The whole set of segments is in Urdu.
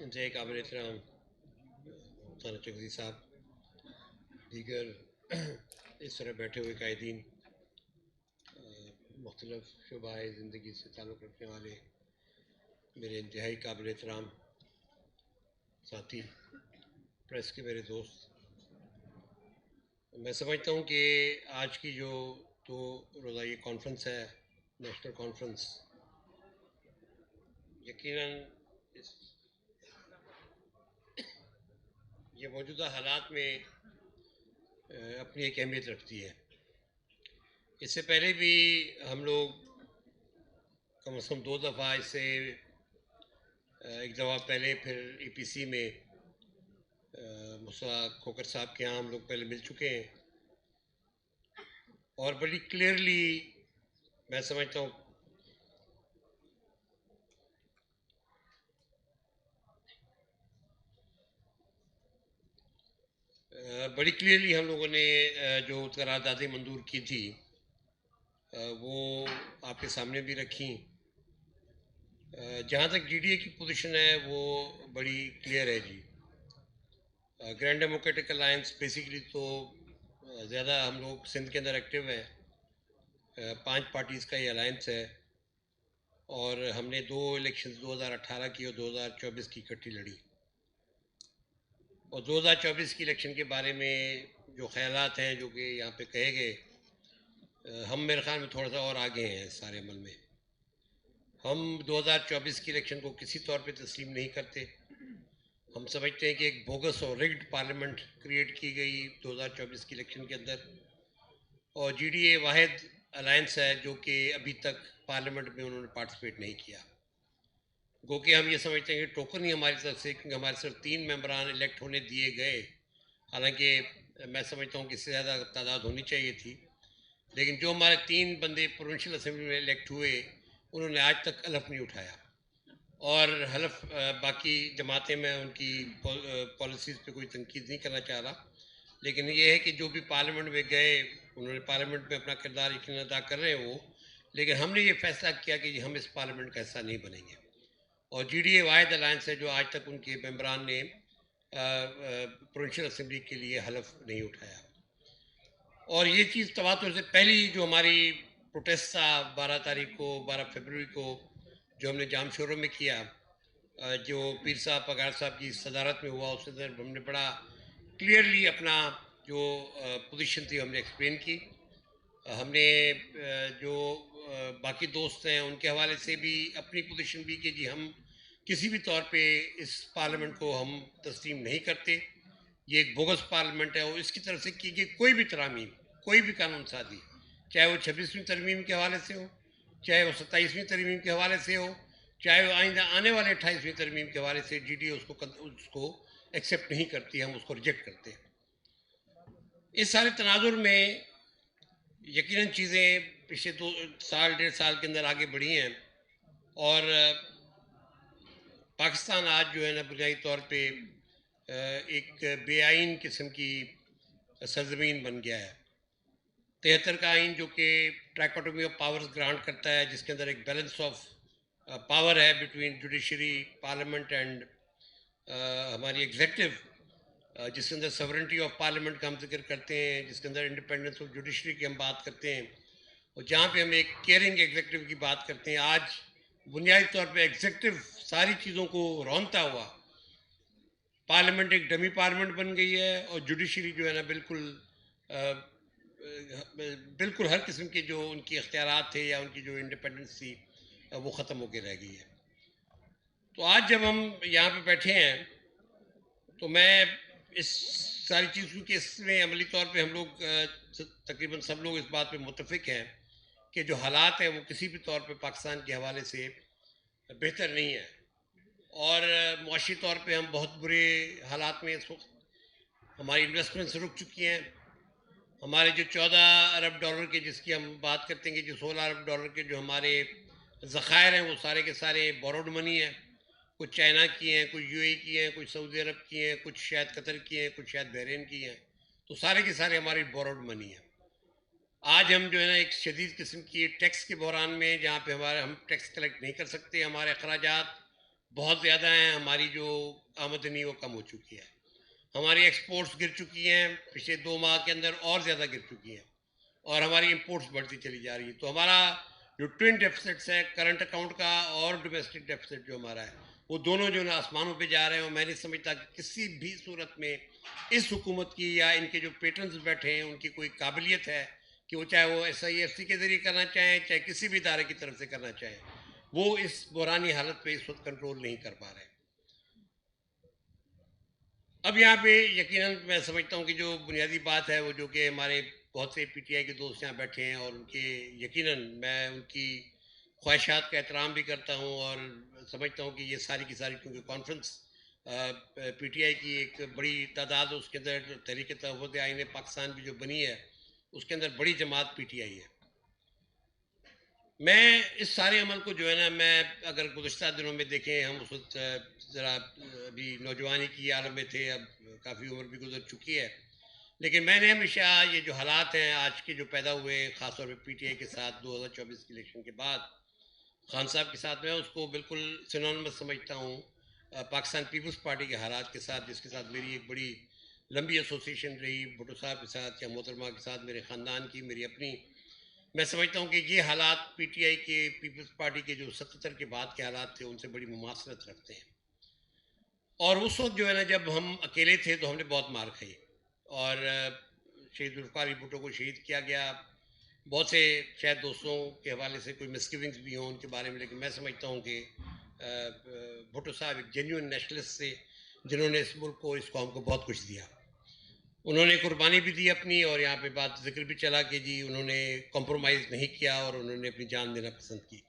انتہائی قابل احترام ثانیہ چودھری صاحب، دیگر اس طرح بیٹھے ہوئے قائدین، مختلف شعبہ زندگی سے تعلق رکھنے والے میرے انتہائی قابل احترام ساتھی، پریس کے میرے دوست، میں سمجھتا ہوں کہ آج کی جو دو روزہ یہ کانفرنس ہے، نیشنل کانفرنس، یقیناً یہ موجودہ حالات میں اپنی ایک اہمیت رکھتی ہے۔ اس سے پہلے بھی ہم لوگ کم از کم 2 دفعہ اس سے ایک دفعہ پہلے پھر ای پی سی میں مصطفیٰ کھوکر صاحب کے یہاں ہم لوگ پہلے مل چکے ہیں، اور بڑی کلیئرلی میں سمجھتا ہوں بڑی کلیئرلی ہم لوگوں نے جو قراردادیں منظور کی تھی وہ آپ کے سامنے بھی رکھیں۔ جہاں تک جی ڈی اے کی پوزیشن ہے وہ بڑی کلیئر ہے جی۔ گرینڈ ڈیموکریٹک الائنس بیسیکلی تو زیادہ ہم لوگ سندھ کے اندر ایکٹیو ہیں، 5 پارٹیز کا یہ الائنس ہے، اور ہم نے 2 الیکشنز 2018 کی اور 2024 کی اکٹھی لڑی، اور 2024 کی الیکشن کے بارے میں جو خیالات ہیں جو کہ یہاں پہ کہے گئے، ہم میرے خیال میں تھوڑا سا اور آگے ہیں اس سارے عمل میں۔ ہم 2024 کی الیکشن کو کسی طور پہ تسلیم نہیں کرتے۔ ہم سمجھتے ہیں کہ ایک بوگس اور ریگڈ پارلیمنٹ کریٹ کی گئی 2024 کی الیکشن کے اندر، اور جی ڈی اے واحد الائنس ہے جو کہ ابھی تک پارلیمنٹ میں انہوں نے پارٹیسپیٹ نہیں کیا، گو کہ ہم یہ سمجھتے ہیں کہ ٹوکن ہی ہماری طرف سے، کیونکہ ہمارے صرف 3 ممبران الیکٹ ہونے دیے گئے، حالانکہ میں سمجھتا ہوں کہ اس سے زیادہ تعداد ہونی چاہیے تھی، لیکن جو ہمارے 3 بندے پروونشل اسمبلی میں الیکٹ ہوئے انہوں نے آج تک حلف نہیں اٹھایا، اور حلف باقی جماعتیں میں ان کی پالیسیز پہ کوئی تنقید نہیں کرنا چاہ رہا، لیکن یہ ہے کہ جو بھی پارلیمنٹ میں گئے انہوں نے پارلیمنٹ میں اپنا کردار یقیناً ادا کر رہے ہیں وہ، لیکن ہم نے یہ فیصلہ کیا کہ ہم اس پارلیمنٹ کا حصہ نہیں بنیں گے، اور جی ڈی اے واحد الائنس ہے جو آج تک ان کے ممبران نے پروونشل اسمبلی کے لیے حلف نہیں اٹھایا۔ اور یہ چیز تواتر سے پہلی جو ہماری پروٹیسٹ تھا 12 تاریخ کو، 12 فروری کو، جو ہم نے جام شوروں میں کیا، جو پیر صاحب پگار صاحب کی صدارت میں ہوا، اس کے اندر ہم نے بڑا کلیئرلی اپنا جو پوزیشن تھی ہم نے ایکسپلین کی۔ ہم نے جو باقی دوست ہیں ان کے حوالے سے بھی اپنی پوزیشن بھی کہ جی ہم کسی بھی طور پہ اس پارلیمنٹ کو ہم تسلیم نہیں کرتے، یہ ایک بوگس پارلیمنٹ ہے، اور اس کی طرف سے کی گئی کوئی بھی ترامیم، کوئی بھی قانون سازی، چاہے وہ 26ویں ترمیم کے حوالے سے ہو، چاہے وہ 27ویں ترمیم کے حوالے سے ہو، چاہے وہ آئندہ آنے والے 28ویں ترمیم کے حوالے سے، جی ڈی اے اس کو ایکسیپٹ نہیں کرتی، ہم اس کو ریجیکٹ کرتے ہیں۔ اس سارے تناظر میں یقیناً چیزیں پچھلے 2 سال 1.5 سال کے اندر آگے بڑھی ہیں، اور پاکستان آج جو ہے نا بنیادی طور پہ ایک بے آئین قسم کی سرزمین بن گیا ہے۔ 73 کا آئین جو کہ ٹرائکوٹومی آف پاورز گرانٹ کرتا ہے، جس کے اندر ایک بیلنس آف پاور ہے بٹوین جوڈیشری، پارلیمنٹ اینڈ ہماری ایگزیکٹو، جس کے اندر سورنٹی آف پارلیمنٹ کا ہم ذکر کرتے ہیں، جس کے اندر انڈیپینڈنس آف جوڈیشری کی ہم بات کرتے ہیں، اور جہاں پہ ہم ایک کیئرنگ ایگزیکٹو کی بات کرتے ہیں۔ آج بنیادی طور پہ ایگزیکٹو ساری چیزوں کو رونتا ہوا، پارلیمنٹ ایک ڈمی پارلیمنٹ بن گئی ہے، اور جوڈیشری جو ہے نا بالکل ہر قسم کے جو ان کی اختیارات تھے یا ان کی جو انڈیپینڈنس تھی وہ ختم ہو کے رہ گئی ہے۔ تو آج جب ہم یہاں پہ بیٹھے ہیں تو میں اس ساری چیز کی اس میں عملی طور پہ ہم لوگ تقریباً سب لوگ اس بات پہ متفق ہیں کہ جو حالات ہیں وہ کسی بھی طور پہ پاکستان کے حوالے سے بہتر نہیں ہے، اور معاشی طور پہ ہم بہت برے حالات میں اس وقت، ہماری انویسٹمنٹس رک چکی ہیں، ہمارے جو 14 ارب ڈالر کے جس کی ہم بات کرتے ہیں کہ جو 16 ارب ڈالر کے جو ہمارے ذخائر ہیں وہ سارے کے سارے بوروڈ منی ہیں، کچھ چائنا کی ہیں، کچھ یو اے کی ہیں، کچھ سعودی عرب کی ہیں، کچھ شاید قطر کی ہیں، کچھ شاید بحرین کی ہیں، تو سارے کے سارے ہماری بوروڈ منی ہیں۔ آج ہم جو ہے نا ایک شدید قسم کی ٹیکس کے بحران میں، جہاں پہ ہم ٹیکس کلیکٹ نہیں کر سکتے، ہمارے اخراجات بہت زیادہ ہیں، ہماری جو آمدنی وہ کم ہو چکی ہے، ہماری ایکسپورٹس گر چکی ہیں، پچھلے 2 ماہ کے اندر اور زیادہ گر چکی ہیں، اور ہماری امپورٹس بڑھتی چلی جا رہی ہے. تو ہمارا جو ٹوئن ڈیفیسٹس ہے کرنٹ اکاؤنٹ کا اور ڈومیسٹک ڈیفیسٹ جو ہمارا ہے، وہ دونوں جو ہے نا آسمانوں پہ جا رہے ہیں. اور میں نہیں سمجھتا کہ کسی بھی صورت میں اس حکومت کی یا ان کے جو پیٹرنز بیٹھے ہیں ان کی کوئی قابلیت ہے کہ وہ چاہے وہ SIFC کے ذریعے کرنا چاہیں چاہے کسی بھی ادارے کی طرف سے کرنا چاہیں، وہ اس بحرانی حالت پہ اس وقت کنٹرول نہیں کر پا رہے. اب یہاں پہ یقیناً میں سمجھتا ہوں کہ جو بنیادی بات ہے وہ جو کہ ہمارے بہت سے PTI کے دوست یہاں بیٹھے ہیں، اور ان کے یقیناً میں ان کی خواہشات کا احترام بھی کرتا ہوں، اور سمجھتا ہوں کہ یہ ساری کی ساری کیونکہ کانفرنس PTI کی ایک بڑی تعداد، اس کے اندر تحریک تحفظ آئین پاکستان بھی جو بنی ہے اس کے اندر بڑی جماعت PTI ہے. میں اس سارے عمل کو جو ہے نا، میں اگر گزشتہ دنوں میں دیکھیں، ہم اس وقت ذرا ابھی نوجوانی کی عالم میں تھے، اب کافی عمر بھی گزر چکی ہے، لیکن میں نے ہمیشہ یہ جو حالات ہیں آج کے جو پیدا ہوئے خاص طور پہ PTI کے ساتھ 2024 کی الیکشن کے بعد خان صاحب کے ساتھ، میں اس کو بالکل سنونمس سمجھتا ہوں پاکستان پیپلز پارٹی کے حالات کے ساتھ، جس کے ساتھ میری ایک بڑی لمبی ایسوسیشن رہی بھٹو صاحب کے ساتھ یا محترمہ کے ساتھ، میرے خاندان کی، میری اپنی. میں سمجھتا ہوں کہ یہ حالات PTI کے پیپلز پارٹی کے جو 77 کے بعد کے حالات تھے ان سے بڑی مماثلت رکھتے ہیں. اور اس وقت جو ہے نا جب ہم اکیلے تھے تو ہم نے بہت مار کھائی، اور شہید ذوالفقار علی بھٹو کو شہید کیا گیا. بہت سے شاید دوستوں کے حوالے سے کوئی مسگیونگز بھی ہوں ان کے بارے میں، لیکن میں سمجھتا ہوں کہ بھٹو صاحب ایک جینیون نیشنلسٹ تھے جنہوں نے اس ملک کو، اس قوم کو بہت کچھ دیا. انہوں نے قربانی بھی دی اپنی، اور یہاں پہ بات ذکر بھی چلا کہ جی انہوں نے کمپرومائز نہیں کیا اور انہوں نے اپنی جان دینا پسند کی.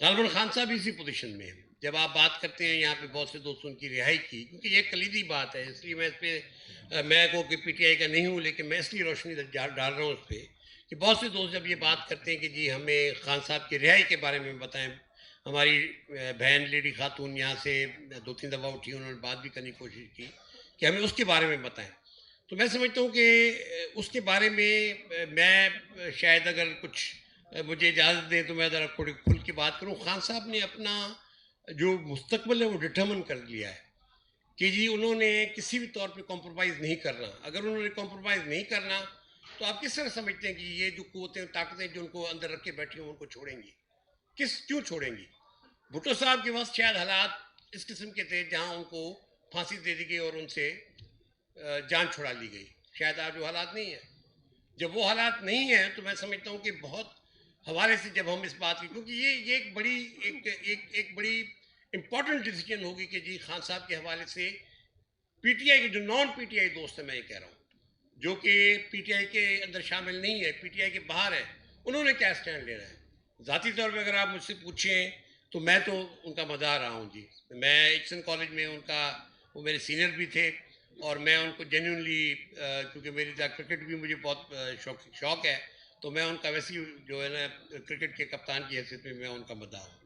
غالباً خان صاحب اسی پوزیشن میں ہیں. جب آپ بات کرتے ہیں یہاں پہ بہت سے دوستوں کی رہائی کی، کیونکہ یہ کلیدی بات ہے، اس لیے میں اس پہ میں کو کہ PTI کا نہیں ہوں، لیکن میں اس لیے روشنی ڈال رہا ہوں اس پہ کہ بہت سے دوست جب یہ بات کرتے ہیں کہ جی ہمیں خان صاحب کی رہائی کے بارے میں بتائیں. ہماری بہن لیڈی خاتون یہاں سے 2-3 دفعہ اٹھی، انہوں نے بات بھی کرنے کی کوشش کی کہ ہمیں اس کے بارے میں بتائیں. تو میں سمجھتا ہوں کہ اس کے بارے میں میں شاید اگر کچھ مجھے اجازت دیں تو میں ذرا تھوڑی کھل کے بات کروں. خان صاحب نے اپنا جو مستقبل ہے وہ ڈٹرمن کر لیا ہے کہ جی انہوں نے کسی بھی طور پہ کمپرومائز نہیں کرنا. اگر انہوں نے کمپرومائز نہیں کرنا تو آپ کس طرح سمجھتے ہیں کہ یہ جو قوتیں طاقتیں جو ان کو اندر رکھ کے بیٹھی ہوں ان کو چھوڑیں گی؟ کیوں چھوڑیں گی؟ بھٹو صاحب کے وقت شاید حالات اس قسم کے تھے جہاں ان کو پھانسی دے دی گئی اور ان سے جان چھڑا لی گئی. شاید آج وہ حالات نہیں ہیں. جب وہ حالات نہیں ہیں تو میں سمجھتا ہوں کہ بہت حوالے سے جب ہم اس بات کی، کیونکہ یہ ایک بڑی امپورٹنٹ ڈیسیجن ہوگی کہ جی خان صاحب کے حوالے سے PTI کے جو نان PTI دوست ہیں، میں یہ کہہ رہا ہوں جو کہ PTI کے اندر شامل نہیں ہے، PTI کے باہر ہے، انہوں نے کیا اسٹینڈ لینا ہے. ذاتی طور پہ اگر آپ مجھ سے پوچھیں تو میں تو ان کا مداح رہا ہوں. جی میں ایکسن کالج میں ان کا، وہ میرے سینئر بھی تھے، اور میں ان کو جینیونلی کیونکہ میری کرکٹ بھی مجھے بہت شوق ہے، تو میں ان کا ویسے جو ہے نا کرکٹ کے کپتان کی حیثیت میں ان کا مداح ہوں.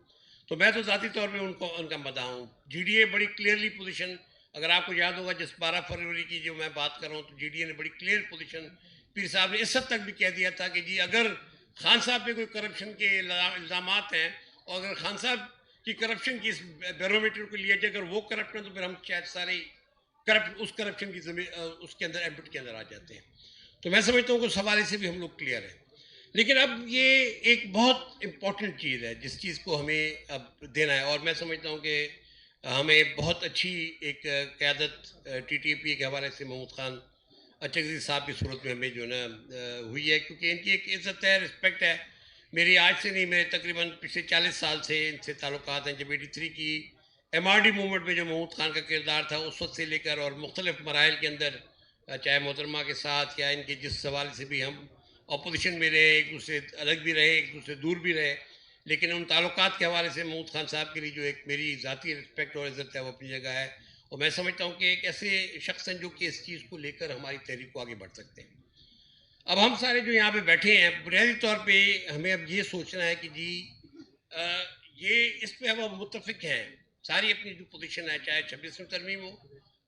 تو میں تو ذاتی طور پہ ان کا مداح ہوں. GDA بڑی کلیئرلی پوزیشن، اگر آپ کو یاد ہوگا جس 12 فروری کی جو میں بات کر رہا ہوں، تو GDA نے بڑی کلیئر پوزیشن، پیر صاحب نے اس حد تک بھی کہہ دیا تھا کہ جی اگر خان صاحب پہ کوئی کرپشن کے الزامات ہیں، اور اگر خان صاحب کی کرپشن کی اس بیرومیٹر کو لیا جائے، اگر وہ کرپٹ ہیں تو پھر ہم شاید سارے اس کرپشن کی اس کے اندر ایمبٹ کے اندر آ جاتے ہیں. تو میں سمجھتا ہوں کہ اس حوالے سے بھی ہم لوگ کلیئر ہیں. لیکن اب یہ ایک بہت امپورٹنٹ چیز ہے جس چیز کو ہمیں اب دینا ہے، اور میں سمجھتا ہوں کہ ہمیں بہت اچھی ایک قیادت TTP کے حوالے سے محمود خان اچکزئی صاحب کی صورت میں ہمیں جو ہے نا ہوئی ہے، کیونکہ ان کی ایک عزت ہے، رسپیکٹ ہے. میری آج سے نہیں، میرے تقریباً پچھلے 40 سال سے ان سے تعلقات ہیں. جب 83 کی MRD موومنٹ میں جو محمود خان کا کردار تھا اس وقت سے لے کر، اور مختلف مراحل کے اندر چاہے محترمہ کے ساتھ یا ان کے جس حوالے سے بھی ہم اپوزیشن میں رہے، ایک دوسرے الگ بھی رہے، ایک دوسرے دور بھی رہے، لیکن ان تعلقات کے حوالے سے محمود خان صاحب کے لیے جو ایک میری ذاتی رسپیکٹ اور عزت ہے وہ اپنی جگہ ہے. اور میں سمجھتا ہوں کہ ایک ایسے شخص ہیں جو کہ اس چیز کو لے کر ہماری تحریک کو آگے بڑھ سکتے ہیں. اب ہم سارے جو یہاں پہ بیٹھے ہیں، بنیادی طور پہ ہمیں اب یہ سوچنا ہے کہ جی یہ اس پہ ہم متفق ہیں. ساری اپنی جو پوزیشن ہے، چاہے 26ویں ترمیم ہو،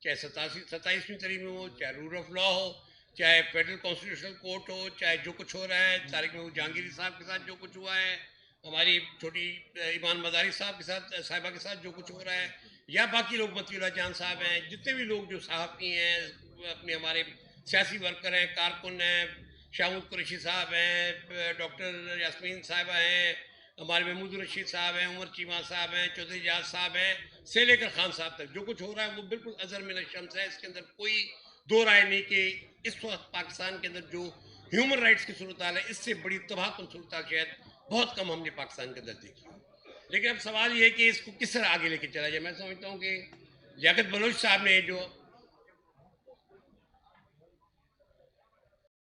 چاہے 27ویں ترمیم ہو، چاہے رول آف لا ہو، چاہے فیڈرل کانسٹیٹیوشنل کورٹ ہو، چاہے جو کچھ ہو رہا ہے طارق محمود جہانگیری صاحب کے ساتھ جو کچھ ہوا ہے، ہماری چھوٹی ایمان مداری صاحب کے ساتھ صاحبہ کے ساتھ جو کچھ ہو رہا ہے، یا باقی لوگ مطیع اللہ جان صاحب ہیں، جتنے بھی لوگ جو صحافی ہیں، اپنے ہمارے سیاسی ورکر ہیں، کارکن ہیں، شاہمود قریشی صاحب ہیں، ڈاکٹر یاسمین صاحبہ ہیں، ہمارے محمود الرشید صاحب ہیں، عمر چیمہ صاحب ہیں، چودھری جاز صاحب ہیں، سے لے کر خان صاحب تک جو کچھ ہو رہا ہے وہ بالکل ازہر من الشمس ہے. اس کے اندر کوئی دو رائے نہیں کہ اس وقت پاکستان کے اندر جو ہیومن رائٹس کی صورتحال ہے، اس سے بڑی تباہ کن صورتحال شاید بہت کم ہم نے پاکستان کے اندر دیکھی. لیکن اب سوال یہ ہے کہ اس کو کس طرح آگے لے کے چلا جائے. میں سمجھتا ہوں کہ لیاقت بلوچ صاحب نے جو